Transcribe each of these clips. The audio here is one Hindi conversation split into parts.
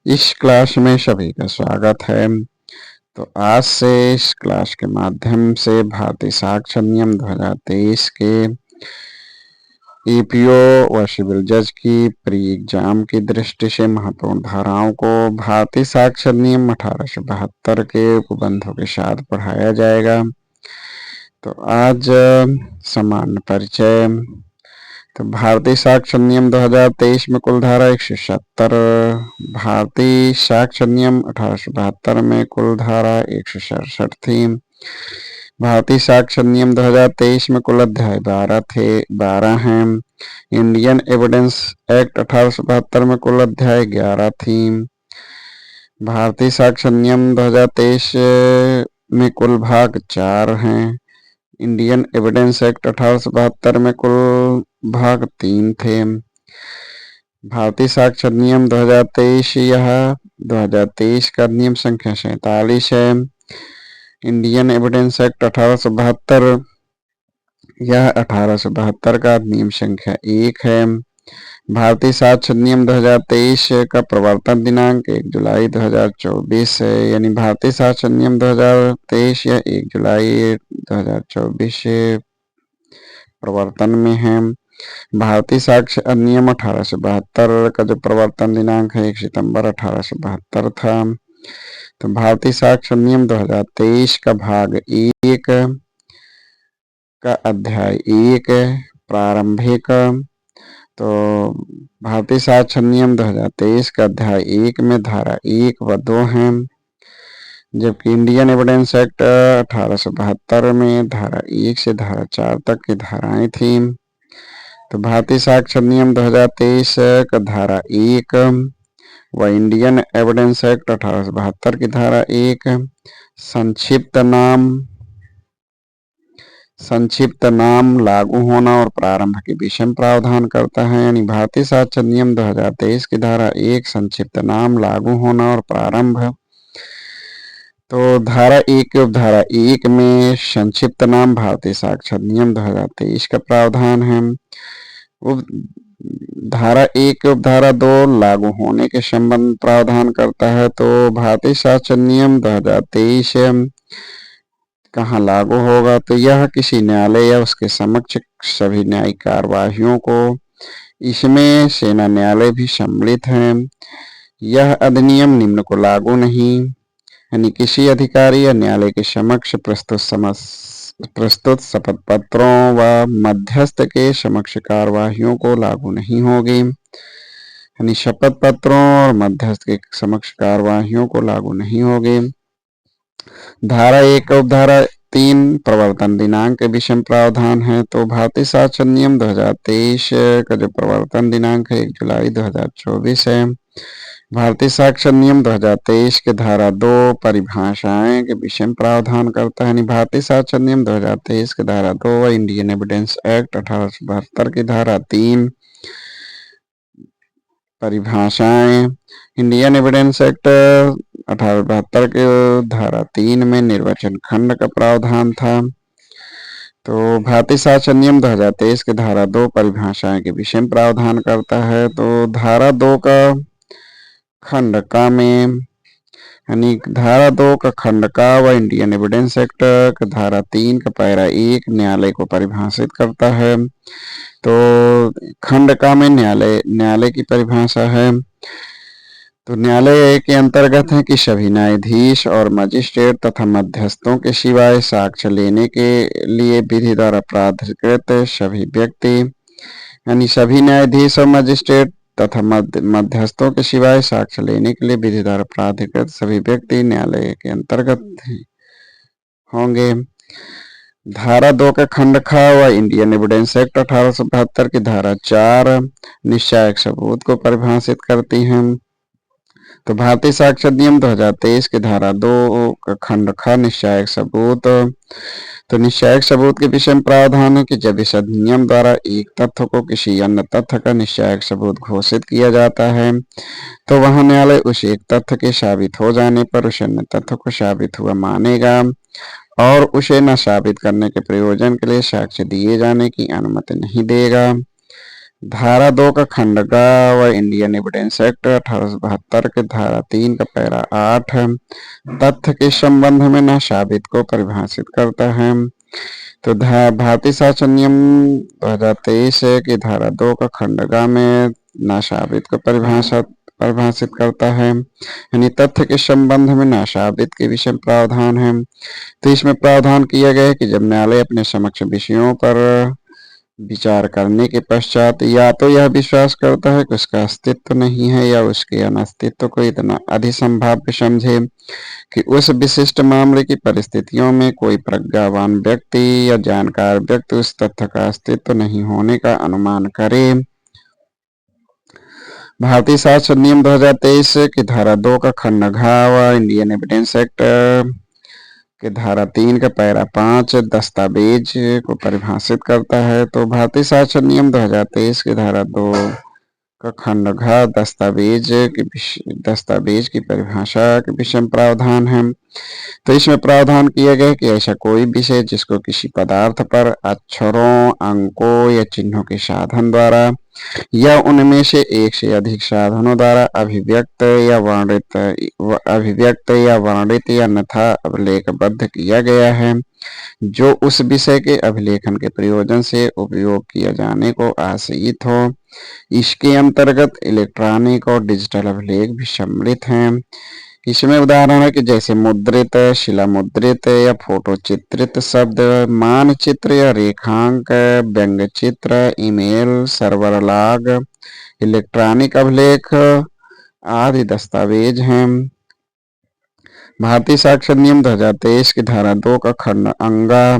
इस क्लास में सभी का स्वागत है। तो आज से इस क्लास के माध्यम से भारतीय साक्ष्य नियम 2023 के ईपीओ व सिविल जज की प्री एग्जाम की दृष्टि से महत्वपूर्ण धाराओं को भारतीय साक्ष्य नियम 1872 के उपबंधों के साथ पढ़ाया जाएगा। तो आज सामान्य परिचय। तो भारतीय साक्ष्य नियम 2023 में कुल धारा 170, भारतीय साक्ष्य नियम 1872 में कुल धारा 167 थी। भारतीय साक्ष्य नियम 2023 में कुल अध्याय 12 हैं। इंडियन एविडेंस एक्ट 1872 में कुल अध्याय 11 थी। भारतीय साक्ष्य नियम 2023 में कुल भाग 4 हैं। इंडियन एविडेंस एक्ट 1872 में कुल भाग 3 थे। भारतीय साक्ष्य नियम 2023 यह 2023 का नियम संख्या 47 है। इंडियन एविडेंस एक्ट 1872 यह 1872 का नियम संख्या 1 है। भारतीय साक्ष्य नियम 2023 का प्रवर्तन दिनांक 1 जुलाई 2024 है, यानी भारतीय साक्ष्य नियम 2023 या 1 जुलाई 2024 प्रवर्तन में है। भारतीय साक्ष्य अधिनियम 1872 का जो प्रवर्तन दिनांक है 1 सितंबर 1872 था। तो भारतीय साक्ष्य नियम 2023 का भाग 1 का अध्याय 1 प्रारंभिक। तो भारतीय साक्ष्य नियम 2023 का अध्याय 1 में धारा 1 व 2 हैं, जबकि इंडियन एविडेंस एक्ट 1872 में धारा 1 से धारा 4 तक की धाराएं थी। तो भारतीय साक्ष्य नियम 2023 का धारा 1 व इंडियन एविडेंस एक्ट 1872 की धारा 1 संक्षिप्त नाम लागू होना और प्रारंभ के विषय प्रावधान करता है, यानी भारतीय साक्ष्य नियम 2023 की धारा 1 संक्षिप्त नाम लागू होना और प्रारंभ। तो धारा 1 के उपधारा 1 में संक्षिप्त नाम भारतीय साक्ष्य नियम 2023 का प्रावधान है। धारा 1 के उपधारा 2 लागू होने के संबंध प्रावधान करता है। तो भारतीय साक्ष्य नियम 2023 कहाँ लागू होगा, तो यह किसी न्यायालय या उसके समक्ष सभी न्यायिक कार्यवाहियों को, इसमें सेना न्यायालय भी सम्मिलित है। यह अधिनियम निम्न को लागू नहीं, यानी किसी अधिकारी या न्यायालय के समक्ष प्रस्तुत शपथ पत्रों व मध्यस्थ के समक्ष कार्यवाहियों को लागू नहीं होगी, यानी शपथ पत्रों और मध्यस्थ के समक्ष कार्यवाहियों को लागू नहीं होगी। धारा 1 उपधारा 3 प्रवर्तन दिनांक के विषय प्रावधान है। तो भारतीय साक्ष्य नियम 2023 का जो प्रवर्तन दिनांक है 1 जुलाई 2024 है। भारतीय साक्ष्य नियम 2023 के धारा 2 परिभाषाएं के विषय प्रावधान करता है, यानी भारतीय साक्ष्य नियम 2023 के धारा 2 व इंडियन एविडेंस एक्ट 1872 की धारा 3 परिभाषाएं। इंडियन एविडेंस एक्ट 1872 के धारा 3 में निर्वाचन खंड का प्रावधान था। तो भारतीय साक्ष्य नियम 2023 के धारा 2 परिभाषाएं के विषय प्रावधान करता है। तो धारा 2 का खंड का में, यानी धारा 2 का खंड का व इंडियन एविडेंस एक्ट का धारा 3 का पैरा 1 न्यायालय को परिभाषित करता है। तो खंड का में न्यायालय की परिभाषा है। तो न्यायालय के अंतर्गत है कि सभी न्यायाधीश और मजिस्ट्रेट तथा मध्यस्थों के सिवाय साक्ष्य लेने के लिए विधि द्वारा प्राधिकृत सभी व्यक्ति, यानी सभी न्यायाधीश और मजिस्ट्रेट तथा मध्यस्थों के सिवाय साक्ष्य लेने के लिए विधि द्वारा प्राधिकृत सभी व्यक्ति न्यायालय के अंतर्गत होंगे। धारा 2 का खंड खा व इंडियन एविडेंस एक्ट 1872 की धारा 4 निश्चायक सबूत को परिभाषित करती हैं। तो भारतीय साक्ष्य नियम 2023 की धारा 2 का खंड खा निश्चायक सबूत। तो निश्चायक सबूत के विषय में प्रावधान है कि जब इस अधिनियम द्वारा एक तथ्य को किसी अन्य तथ्य का निश्चायक सबूत घोषित किया जाता है, तो वह न्यायालय उस एक तथ्य के साबित हो जाने पर उस अन्य तथ्य को साबित हुआ मानेगा और उसे न साबित करने के प्रयोजन के लिए साक्ष्य दिए जाने की अनुमति नहीं देगा। धारा 2 का खंड ग व इंडियन एविडेंस एक्ट 1872 के धारा 3 का पैरा 8 तथ्य के संबंध में न साबित को परिभाषित करता है। तो भारतीय शासन नियम 2023 है कि धारा 2 का खंड ग में न साबित को परिभाषित करता है, यानी तथ्य के संबंध में न साबित के विषय प्रावधान है। तो इसमें प्रावधान किया गया है कि जब न्यायालय अपने समक्ष विषयों पर विचार करने के पश्चात या तो यह विश्वास करता है कि उसका अस्तित्व नहीं है या उसके अनस्तित्व को इतना अधिसंभाव्य समझे कि उस विशिष्ट मामले की परिस्थितियों में कोई प्रज्ञावान व्यक्ति या जानकार व्यक्ति उस तथ्य का अस्तित्व नहीं होने का अनुमान करे। भारतीय शासन नियम 2023 की धारा 2 का खंड घ व इंडियन एविडेंस एक्ट के धारा 3 का पैरा 5 दस्तावेज को परिभाषित करता है। तो भारतीय शासन नियम 2023 की धारा 2 का खंड घ दस्तावेज की परिभाषा के विषय में प्रावधान है। तो इसमें प्रावधान किया गया कि ऐसा कोई विषय जिसको किसी पदार्थ पर अक्षरों, अंकों या चिन्हों के साधन द्वारा या उनमें से एक से अधिक साधनों द्वारा अभिव्यक्त या वर्णित या अन्यथा अभिलेखबद्ध किया गया है, जो उस विषय के अभिलेखन के प्रयोजन से उपयोग किया जाने को आशयित हो। इसके अंतर्गत इलेक्ट्रॉनिक और डिजिटल अभिलेख भी सम्मिलित हैं। इसमें उदाहरण है कि जैसे मुद्रित, शिलामुद्रित या फोटो चित्रित शब्द, मानचित्र या रेखांक, व्यंग्य चित्र, ईमेल, सर्वर लॉग, इलेक्ट्रॉनिक अभिलेख आदि दस्तावेज हैं। भारतीय साक्ष्य नियम 2023 की धारा 2 का खंड अंगा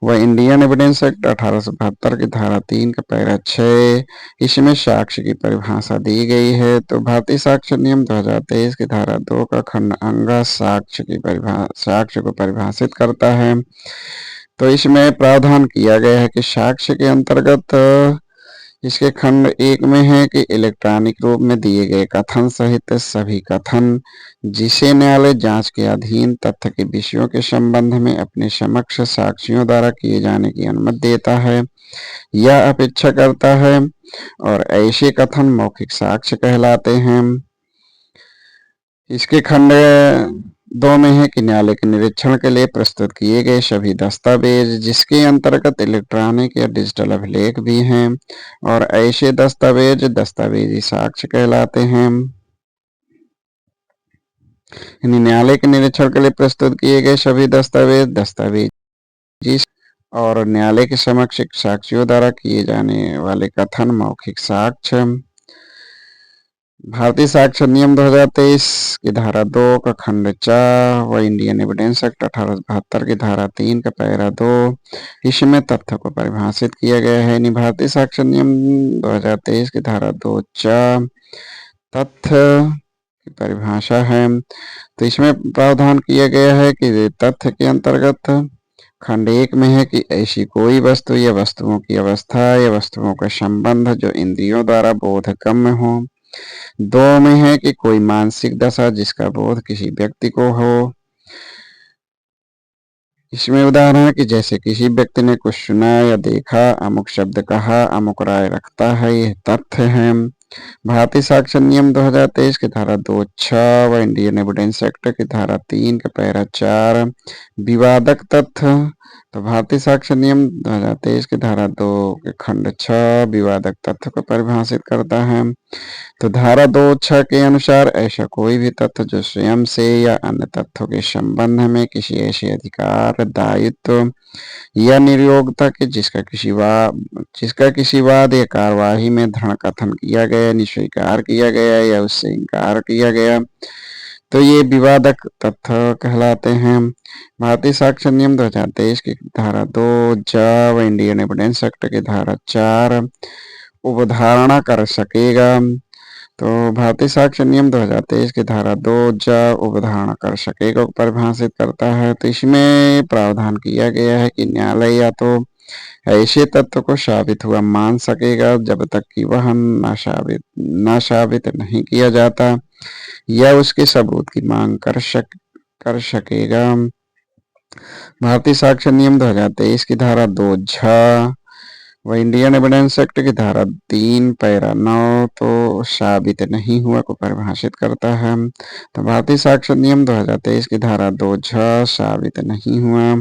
व इंडियन एविडेंस एक्ट 1872 की धारा 3 का पैरा 6 इसमें साक्ष्य की परिभाषा दी गई है। तो भारतीय साक्ष्य नियम 2023 की धारा 2 का खंड अंगा साक्ष्य को परिभाषित करता है। तो इसमें प्रावधान किया गया है कि साक्ष्य के अंतर्गत इसके खंड 1 में है कि इलेक्ट्रॉनिक रूप में दिए गए कथन सहित सभी कथन जिसे न्यायालय जांच के अधीन तथ्य के विषयों के संबंध में अपने समक्ष साक्षियों द्वारा किए जाने की अनुमति देता है या अपेक्षा करता है, और ऐसे कथन मौखिक साक्ष्य कहलाते हैं। इसके खंड 2 में है कि न्यायालय के निरीक्षण के लिए प्रस्तुत किए गए सभी दस्तावेज जिसके अंतर्गत इलेक्ट्रॉनिक या डिजिटल अभिलेख भी हैं, और ऐसे दस्तावेजी साक्ष्य कहलाते हैं। न्यायालय के निरीक्षण के लिए प्रस्तुत किए गए सभी दस्तावेज और न्यायालय के समक्ष साक्षियों द्वारा किए जाने वाले कथन मौखिक साक्ष्य। भारतीय साक्ष्य नियम 2023 की धारा 2 का खंड 4 व इंडियन एविडेंस एक्ट 1872 की धारा 3 का पैरा 2 इसमें तथ्य को परिभाषित किया गया है। भारतीय साक्ष्य नियम 2023 की धारा 2 तथ्य की परिभाषा है। तो इसमें प्रावधान किया गया है कि तथ्य के अंतर्गत खंड 1 में है कि ऐसी कोई वस्तु या वस्तुओं की अवस्था या वस्तुओं का संबंध जो इंद्रियों द्वारा बोधगम्य हो। 2 में है कि कोई मानसिक दशा जिसका बोध किसी व्यक्ति को हो। इसमें उदाहरण है कि जैसे किसी व्यक्ति ने कुछ सुना या देखा, अमुक शब्द कहा, अमुक राय रखता है, यह तथ्य है। भारतीय साक्ष्य नियम 2023 की धारा 2 व इंडियन एविडेंस एक्ट की धारा 3 के पैरा 4 विवादक तथ्य। तो भारतीय साक्ष्य नियम 2023 की धारा 2 के खंड 6 विवादक तथ्य को परिभाषित करता है। तो धारा 2 के अनुसार ऐसा कोई भी तथ्य जो स्वयं से या अन्य तथ्यों के संबंध में किसी ऐसे अधिकार, दायित्व या निर्योग्यता के जिसका किसी वाद या कार्यवाही में दृढ़ कथन किया गया, निस्वीकार किया गया या उससे इनकार किया गया, तो ये विवादक तथ्य कहलाते हैं। भारतीय साक्ष्य नियम 2023 की धारा 2 व इंडियन एविडेंस एक्ट की धारा 4 उपधारणा कर सकेगा। तो भारतीय साक्ष्य नियम 2023 की धारा 2 उपधारणा कर सकेगा को परिभाषित करता है। तो इसमें प्रावधान किया गया है कि न्यायालय या तो ऐसे तत्व को साबित हुआ मान सकेगा जब तक कि वह ना साबित नहीं किया जाता, या उसके सबूत की मांग कर सकेगा। भारतीय साक्ष्य नियम 2023 की धारा 2 वह इंडियन एविडेंस एक्ट की धारा 3 पैरा 9 तो साबित नहीं हुआ को परिभाषित करता है। तो भारतीय साक्ष्य नियम 2023 की धारा 2 साबित नहीं हुआ,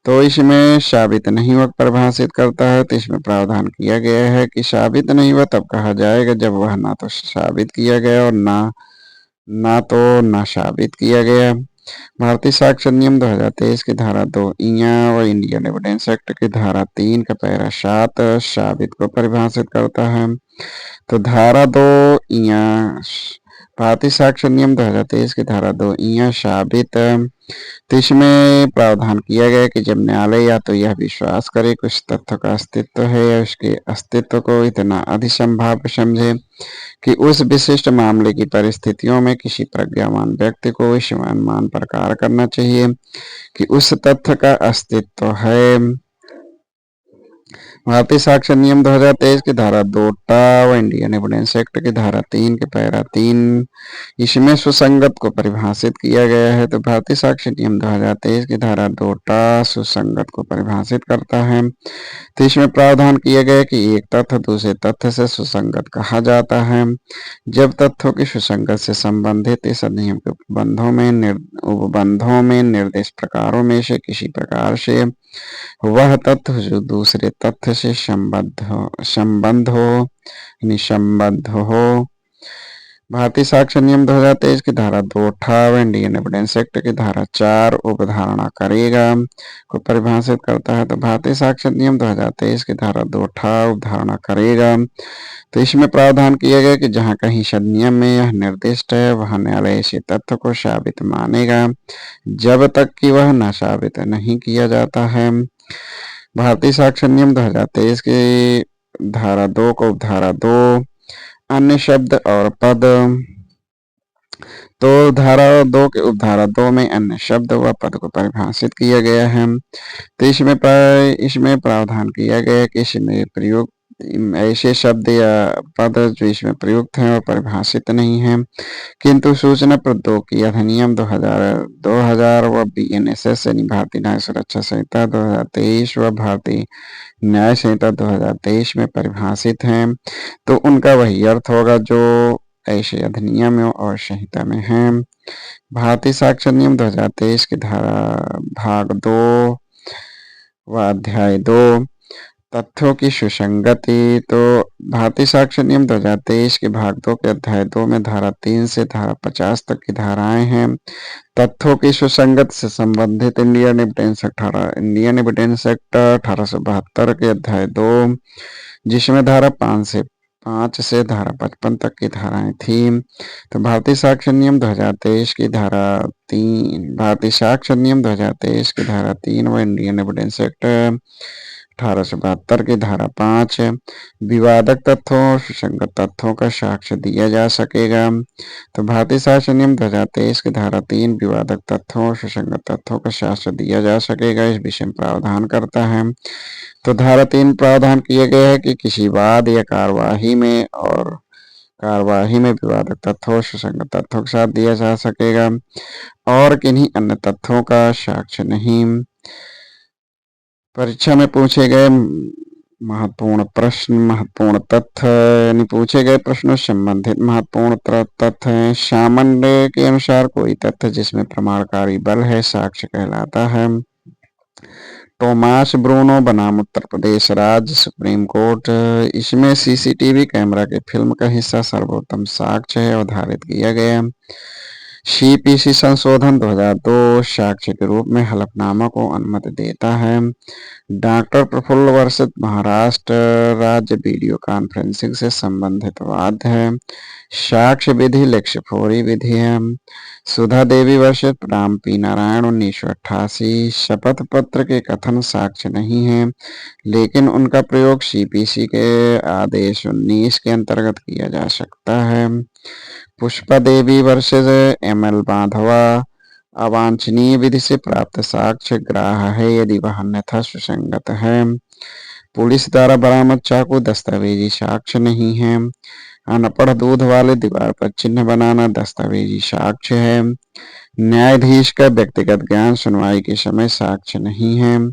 तो इसमें साबित नहीं हुआ परिभाषित करता है। तो इसमें प्रावधान किया गया है कि साबित नहीं हुआ तब कहा जाएगा जब वह ना तो साबित किया गया और ना तो ना साबित किया गया। भारतीय साक्ष्य नियम 2023 की धारा 2 इया और इंडियन एविडेंस एक्ट की धारा 3 का पैरा 7 साबित को परिभाषित करता है। तो धारा 2 इया भारतीय साक्ष्य नियम 2023 की धारा 2 इया साबित, तो इसमें प्रावधान किया गया कि जब न्यायालय या तो यह विश्वास करे कि उस तथ्य का अस्तित्व है या उसके अस्तित्व को इतना अधिसंभाव्य समझे कि उस विशिष्ट मामले की परिस्थितियों में किसी प्रज्ञावान व्यक्ति को इस अनुमान प्रकार करना चाहिए कि उस तथ्य का अस्तित्व है। भारतीय साक्ष्य नियम 2023 की धारा 2 व इंडियन एविडेंस एक्ट की धारा 3 के पैरा 3 इसमें सुसंगत को परिभाषित किया गया है। तो भारतीय साक्ष्य नियम 2023 की धारा 2 सुसंगत को परिभाषित करता है। तो इसमें प्रावधान किया गया कि एक तथ्य दूसरे तथ्य से सुसंगत कहा जाता है जब तथ्यों की सुसंगत से संबंधित इस अधिनियम के उपबंधों में निर्देश प्रकारों में से किसी प्रकार से वह तथ्य जो दूसरे तथ्य से संबंध हो। भारतीय साक्ष्य नियम 2023 की धारा 2 व इंडियन एविडेंस एक्ट की धारा 4 उपधारणा करेगा को परिभाषित करता है। तो भारतीय साक्ष्य नियम 2023 की धारा 2 उपधारणा करेगा, तो इसमें प्रावधान किया गया कि जहां कहीं अधिनियम में यह निर्दिष्ट है वह न्यायालय इसी तथ्य को साबित मानेगा जब तक कि वह न साबित नहीं किया जाता है। भारतीय साक्ष्य नियम 2023 की धारा 2 को उपधारा 2 अन्य शब्द और पद, तो धारा 2 के उपधारा 2 में अन्य शब्द व पद को परिभाषित किया गया है। तो इसमें प्रावधान किया गया कि इसमें प्रयुक्त ऐसे शब्द या पद जो इसमें प्रयुक्त हैं और परिभाषित नहीं है, किंतु सूचना प्रौद्योगिकी अधिनियम 2000 व BNSS यानी भारतीय न्याय सुरक्षा संहिता 2023 व भारतीय न्याय संहिता 2023 में परिभाषित हैं। तो उनका वही अर्थ होगा जो ऐसे अधिनियम और संहिता में है। भारतीय साक्ष्य नियम 2023 की धारा भाग 2 व अध्याय 2 तथ्यों की सुसंगति, तो भारतीय साक्ष्य नियम 2023 के भाग 2 के अध्याय 2 में धारा 3 से धारा 50 तक की धाराएं हैं। तथ्यों की सुसंगत से संबंधित इंडियन एविडेंस एक्ट 1872 के अध्याय 2 जिसमें धारा 5 से धारा 55 तक की धाराएं थी। तो भारतीय साक्ष्य नियम 2023 की धारा 3 भारतीय साक्ष्य नियम 2023 की धारा 3 व इंडियन एविडेंस एक्ट 1872 की धारा 5 विवादक तथ्यों और सुसंगत तथ्यों का साक्ष्य दिया जा सकेगा। तो भारतीय साक्ष्य नियम 2023 की धारा 3 विवादक तथ्यों और सुसंगत तथ्यों का साक्ष्य दिया जा सकेगा इस विषय में प्रावधान करता है। तो धारा 3 प्रावधान किया गया है कि किसी वाद या कार्यवाही में विवादक तथ्यों और सुसंगत तथ्यों के साथ दिया जा सकेगा और किन्हीं अन्य तथ्यों का साक्ष्य नहीं। परीक्षा में पूछे गए महत्वपूर्ण तथ्य यानी पूछे गए प्रश्नों से संबंधित महत्वपूर्ण तथ्य हैं। सामान्य के अनुसार कोई तथ्य जिसमें प्रमाणकारी बल है साक्ष्य कहलाता है। टोमास ब्रूनो बनाम उत्तर प्रदेश राज्य सुप्रीम कोर्ट, इसमें CCTV कैमरा के फिल्म का हिस्सा सर्वोत्तम साक्ष्य है आधारित किया गया। CPC संशोधन 2002 साक्ष्य के रूप में हलफनामा को अनुमति देता है। डॉक्टर प्रफुल्ल वर्षित महाराष्ट्र राज्य वीडियो कॉन्फ्रेंसिंग से संबंधित वाद है। साक्ष्य विधि लेक्सफोरी विधि है। सुधा देवी वर्षित राम P नारायण 1988 शपथ पत्र के कथन साक्ष्य नहीं है लेकिन उनका प्रयोग CPC के आदेश 19 के अंतर्गत किया जा सकता है। पुष्पा देवी वर्सेस ML बांधवा अवांछनीय विधि से प्राप्त साक्ष्य ग्राह्य है यदि वह अन्यथा सुसंगत है। पुलिस द्वारा बरामद चाकू दस्तावेजी साक्ष्य नहीं है। अनपढ़ दूध वाले दीवार पर चिन्ह बनाना दस्तावेजी साक्ष्य है। न्यायाधीश का व्यक्तिगत ज्ञान सुनवाई के समय साक्ष्य नहीं है।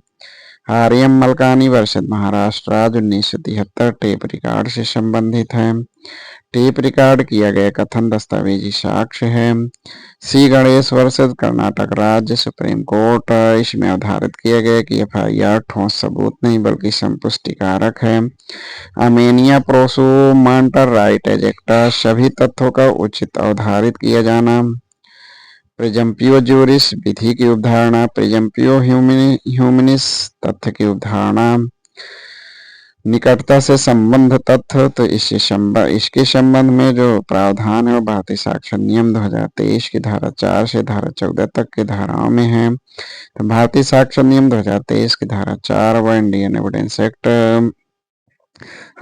आर्यम मलकानी वर्षित महाराष्ट्र राज्य 1973 टेप रिकॉर्ड से संबंधित है। टेप रिकॉर्ड किया गया कथन दस्तावेजी साक्ष्य है। सी गणेश वर्षित कर्नाटक राज्य सुप्रीम कोर्ट, इसमें अवधारित किया गया कि एफआईआर ठोस सबूत नहीं बल्कि संपुष्टिकारक है। अमेनिया प्रोसो मांटर राइट एजेक्टा सभी तथ्यों का उचित अवधारित किया जाना। प्रिजम्पियो ज्यूरिस विधि की अवधारणा। प्रिजम्पियो ह्यूमिनिस तथ्य की अवधारणा। निकटता से संबंध तथ्य, तो इसके संबंध में जो प्रावधान है वो भारतीय साक्ष्य नियम 2023 की धारा 4 से धारा 14 तक की धाराओं में है। तो भारतीय साक्ष्य नियम 2023 की धारा 4 व इंडियन एविडेंस एक्ट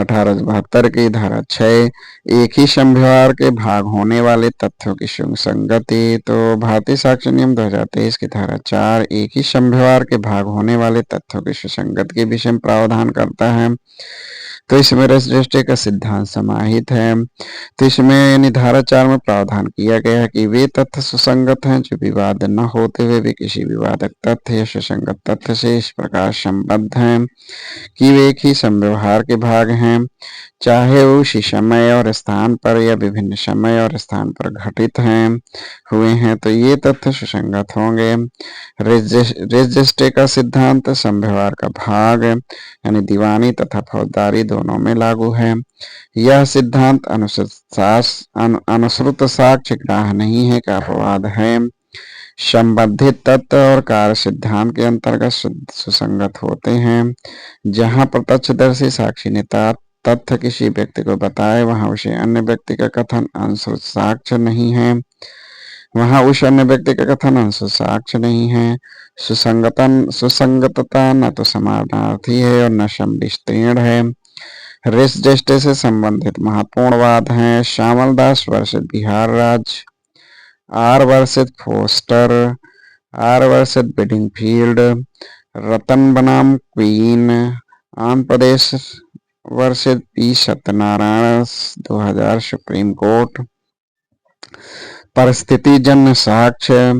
1872 की धारा 6 एक ही संव्यवहार के भाग होने वाले तथ्यों की सुसंगति। तो भारतीय साक्ष्य नियम 2023 की धारा 4 एक ही संव्यवहार के भाग होने वाले तथ्यों की सुसंगति के विषय में प्रावधान करता है। तो इसमें रेसिडेंटी का सिद्धांत समाहित है। तो इसमें यानी धारा 4 में प्रावधान किया गया है कि वे तथ्य सुसंगत हैं जो विवाद न होते हुए भी किसी विवादक तथ्य या सुसंगत तथ्य से इस प्रकार संबद्ध हैं कि वे एक ही संव्यवहार के भाग हैं, चाहे वो उसी समय और स्थान पर या विभिन्न समय और स्थान पर घटित हैं हुए हैं, तो ये तथ्य सुसंगत होंगे। रेजिस्ट्रे का सिद्धांत संव्यवहार का भाग यानी दीवानी तथा फौजदारी दोनों में लागू है। यह सिद्धांत अनुश्रुत साक्ष्य ग्राह्य नहीं है का अपवाद है। संबंधित तत्व और कार्य सिद्धांत के अंतर्गत सुसंगत होते हैं। जहां प्रत्यक्षदर्शी साक्षी ने तथ्य किसी व्यक्ति को बताए, वहां उसे अन्य व्यक्ति का कथन अनुश्रुत साक्ष्य नहीं है। साक्ष्य नहीं है। सुसंगतता न तो समानार्थी है और न संविस्तीर्ण है। रेसिडेंटी से संबंधित महत्वपूर्ण वाद हैं। श्यामल दास वर्षित बिहार राज्य, आर वर्षित फोस्टर, आर वर्षित बिडिंगफील्ड, रतन बनाम queen, Andhra Pradesh वर्षित P Satyanarayan 2000 supreme court. परिस्थितिजन्य साक्ष्य,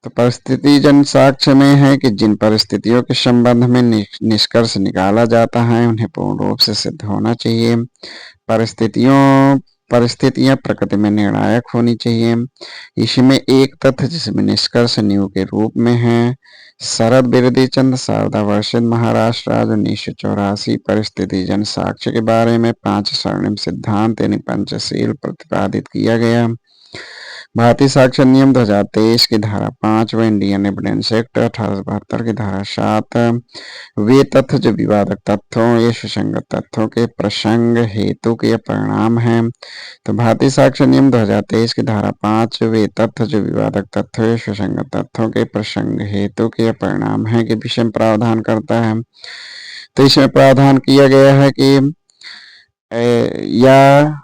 तो परिस्थितिजन्य साक्ष्य में है कि जिन परिस्थितियों के संबंध में निष्कर्ष निकाला जाता है उन्हें पूर्ण रूप से सिद्ध होना चाहिए। परिस्थितियां प्रकृति में निर्णायक होनी चाहिए। इसमें एक तथ्य जिसमें निष्कर्ष न्यू के रूप में है। शरद बिरदी चंद शारदा वर्षित महाराष्ट्र राज्य 1984 परिस्थितिजन साक्ष्य के बारे में 5 स्वर्णिम सिद्धांत यानी पंचशील प्रतिपादित किया गया। भारतीय साक्ष्य नियम 2023 की धारा 5 व इंडियन एविडेंस एक्ट 1872 की धारा 7 वे तथ्य जो विवादक तथ्यों या सुसंगत तथ्यों के प्रसंग हेतु के परिणाम हैं। तो भारतीय साक्ष्य नियम 2023 की धारा 5 वे तथ्य जो विवादक तथ्यों या सुसंगत तथ्यों के प्रसंग हेतु के परिणाम है के विषय में प्रावधान करता है। तो इसमें प्रावधान किया गया है कि या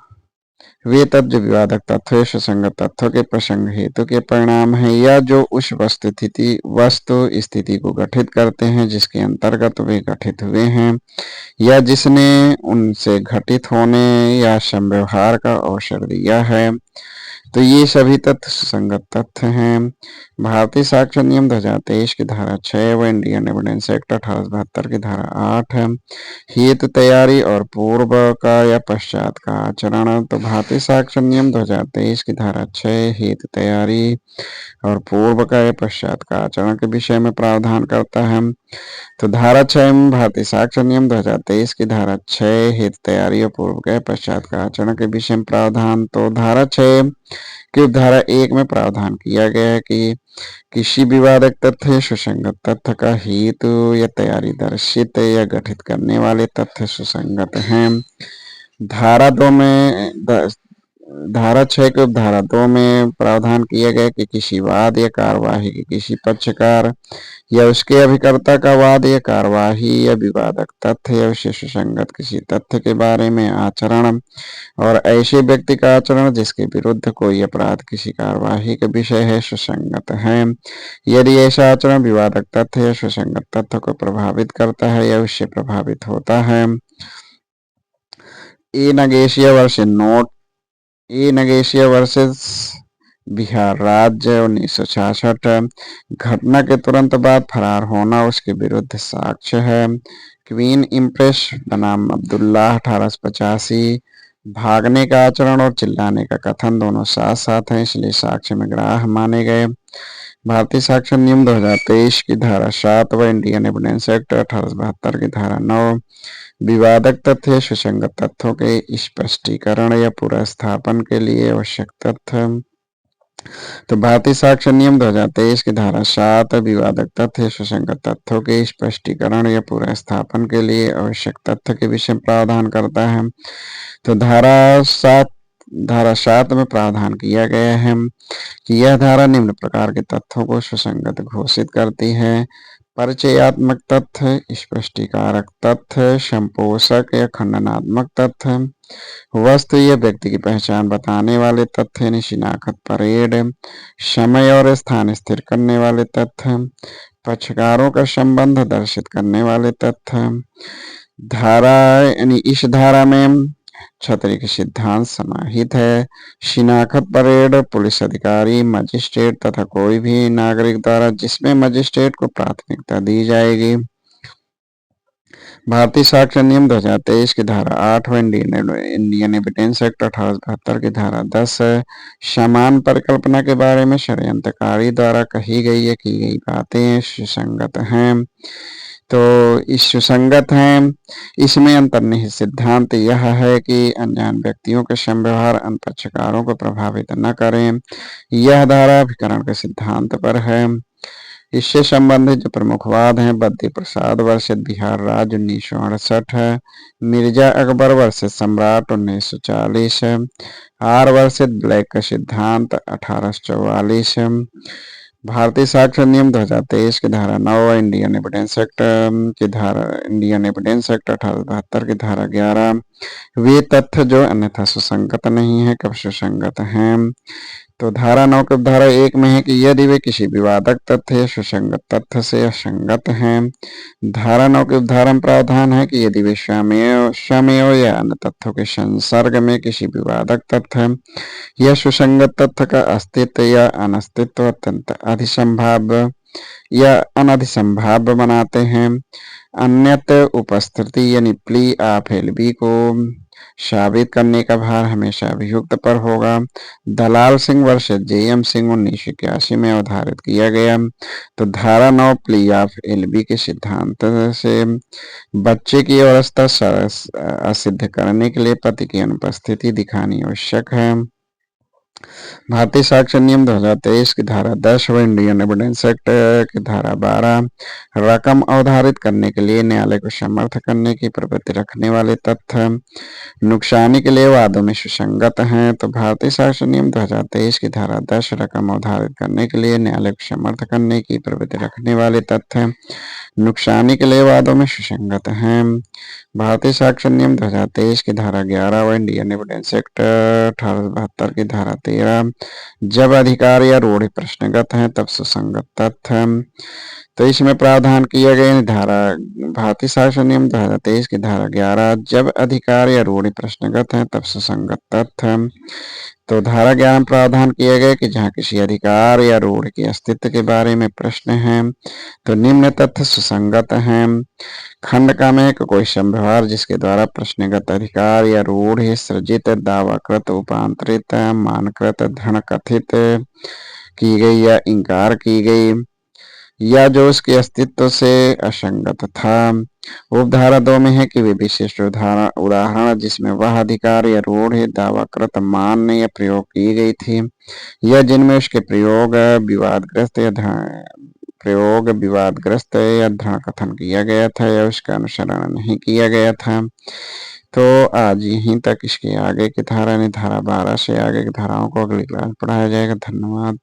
वे तथ्य जो विवादक तथ्यों सुसंगत तथ्यों के प्रसंग हेतु के परिणाम है या जो उस वस्तु स्थिति को गठित करते हैं जिसके अंतर्गत वे गठित हुए हैं या जिसने उनसे घटित होने या संव्यवहार का अवसर दिया है, तो ये सभी तथ्य सुसंगत तथ्य हैं। भारतीय साक्ष्य नियम 2023 की धारा 6 व इंडियन एविडेंस एक्ट 1872 की धारा 8 है हेतु तैयारी और पूर्व का या पश्चात का आचरण। तो भारतीय साक्ष्य नियम 2023 की धारा 6 हेतु तैयारी और पूर्व का या पश्चात का आचरण के विषय में प्रावधान करता है। तो धारा 6 में भारतीय साक्ष्य नियम 2023 की धारा 6 हेतु तैयारी और पूर्व का पश्चात का आचरण के विषय में प्रावधान। तो धारा 6 की धारा 1 में प्रावधान किया गया है कि किसी विवादक तथ्य सुसंगत तथ्य का हेतु या तैयारी दर्शित या गठित करने वाले तथ्य सुसंगत हैं। धारा 6 के धारा 2 में प्रावधान किया गया कि किसी वाद या कार्यवाही के किसी पक्षकार या उसके अभिकर्ता का वाद या कार्यवाही या विवादक तथ्य या उससे सुसंगत किसी तथ्य के बारे में आचरण और ऐसे व्यक्ति का आचरण जिसके विरुद्ध कोई अपराध किसी कार्यवाही के विषय है सुसंगत है। यदि ऐसा आचरण विवादक तथ्य या सुसंगत तथ्य को प्रभावित करता है या उससे प्रभावित होता है। ए नगेशिया वर्सेस बिहार राज्य 1966। घटना के तुरंत बाद फरार होना उसके विरुद्ध साक्ष्य है। क्वीन इम्प्रेस बनाम अब्दुल्ला 1885। भागने का आचरण और चिल्लाने का कथन दोनों साथ साथ हैं, इसलिए साक्ष्य में ग्राह्य माने गए। भारतीय साक्ष्य नियम 2023 की धारा 7 व इंडियन एविडेंस एक्ट 1872 की धारा 9 विवादक तथ्य सुसंगत तथ्यों के स्पष्टीकरण या पुनर्स्थापन के लिए आवश्यक तथ्य। तो भारतीय साक्ष्य नियम 2023 की धारा 7 विवादक तथ्य सुसंगत तथ्यों के स्पष्टीकरण या पुनर्स्थापन के लिए आवश्यक तथ्य के विषय में प्रावधान करता है। तो धारा 7 में प्रावधान किया गया है कि यह धारा निम्न प्रकार के तथ्यों को सुसंगत घोषित करती है: परिचयात्मक तथ्य, स्पष्टीकारक तथ्य, संपोषक या खंडनात्मक तथ्य, वस्तु या व्यक्ति की पहचान बताने वाले तथ्य यानी शिनाख्त परेड, समय और स्थान स्थिर करने वाले तथ्य, पक्षकारों का संबंध दर्शित करने वाले तथ्य। धारा यानी इस धारा में छतरी के सिद्धांत समाहित है: शिनाख्त परेड पुलिस अधिकारी, मजिस्ट्रेट तथा कोई भी नागरिक द्वारा जिसमें मजिस्ट्रेट को प्राथमिकता दी जाएगी। भारतीय साक्ष्य नियम 2023 की धारा 8 व इंडियन एविडेंस एक्ट 1872 की धारा 10 समान परिकल्पना के बारे में षड्यंत्रकारी द्वारा कही गई या की गई बातें सुसंगत हैं। तो इस सुसंगत हैं, इसमें अंतर्निहित सिद्धांत यह है कि अनजान व्यक्तियों के संव्यवहार अन्य पक्षकारों को प्रभावित न करें। यह धारा अभिकरण के सिद्धांत पर है। इससे संबंधित जो प्रमुख वाद हैं: बद्री प्रसाद वर्सेस बिहार राज्य 1968 है, मिर्जा अकबर वर्सेस सम्राट 1940 है, आर वर्सेस ब्लैक का सिद्धांत 1844 है। भारतीय साक्ष्य नियम 2023 की धारा 9 इंडियन एविडेंस एक्ट 1872 की धारा 11 वे तथ्य जो अन्यथा सुसंगत नहीं है कब सुसंगत हैं। तो धारा 9 के धारा 1 में है कि यदि वे किसी विवादक तथ्य या सुसंगत तथ्य से असंगत हैं। धारा 9 के उदाहरण प्रावधान है कि यदि वे स्वमेव या अन्य तथ्यों के संसर्ग में किसी विवादक तथ्य या सुसंगत तथ्य का अस्तित्व या अनस्तित्व अत्यंत अधिसंभाव्य या अनधिसंभाव्य बनाते हैं। अन्यत्र उपस्थिति यानी प्ली ऑफ एलबी को साबित करने का भार हमेशा अभियुक्त पर होगा। दलाल सिंह वर्सेस जेएम सिंह 1981 में अवधारित किया गया। तो धारा 9 प्ली ऑफ एलबी के सिद्धांत से बच्चे की अवस्था असिद्ध करने के लिए पति की अनुपस्थिति दिखानी आवश्यक है। भारतीय साक्ष्य नियम 2023 की धारा 10 व इंडियन एविडेंस एक्ट की धारा 12 रकम अवधारित करने के लिए न्यायालय को समर्थ करने की प्रवृत्ति रखने वाले तथ्य नुकसानी के लिए वादों में सुसंगत हैं। तो भारतीय साक्ष्य नियम 2023 की धारा 10 रकम अवधारित करने के लिए न्यायालय को समर्थ करने की प्रवृत्ति रखने वाले तथ्य नुकसानी के लिए वादों में सुसंगत हैं। भारतीय साक्ष्य नियम 2023 की धारा 11 व इंडियन एविडेंस एक्ट 1872 की धारा 13 जब अधिकार या रूढ़ि प्रश्नगत हैं तब सुसंगत तथ्य। तो इसमें प्रावधान किया गया धारा भारतीय साक्ष्य नियम 2023 की धारा 11 जब अधिकार या रूढ़ि प्रश्नगत हैं तब सुसंगत तथ्य। तो धारा 11 में प्रावधान किया गया कि जहां किसी अधिकार या रूढ़ि के अस्तित्व के बारे में प्रश्न है तो निम्न तथ्य सुसंगत हैं: खंड का में कोई संव्यवहार जिसके द्वारा प्रश्नगत अधिकार या रूढ़ि सृजित, दावाकृत, उपांतरित, मानकृत, दृढ़ कथित की गई या इंकार की गई या जो उसके अस्तित्व से असंगत था। उपधारा 2 में है कि वे विशिष्ट उदाहरण जिसमें वह अधिकार या रूढ़ि दावाकृत, मान्य या प्रयोग की गई थी या जिनमें उसके प्रयोग विवादग्रस्त या दृढ़ कथन किया गया था या उसका अनुसरण नहीं किया गया था। तो आज यहीं तक। इसके आगे की धारा 12 से आगे की धाराओं को अगली क्लास पढ़ाया जाएगा। धन्यवाद।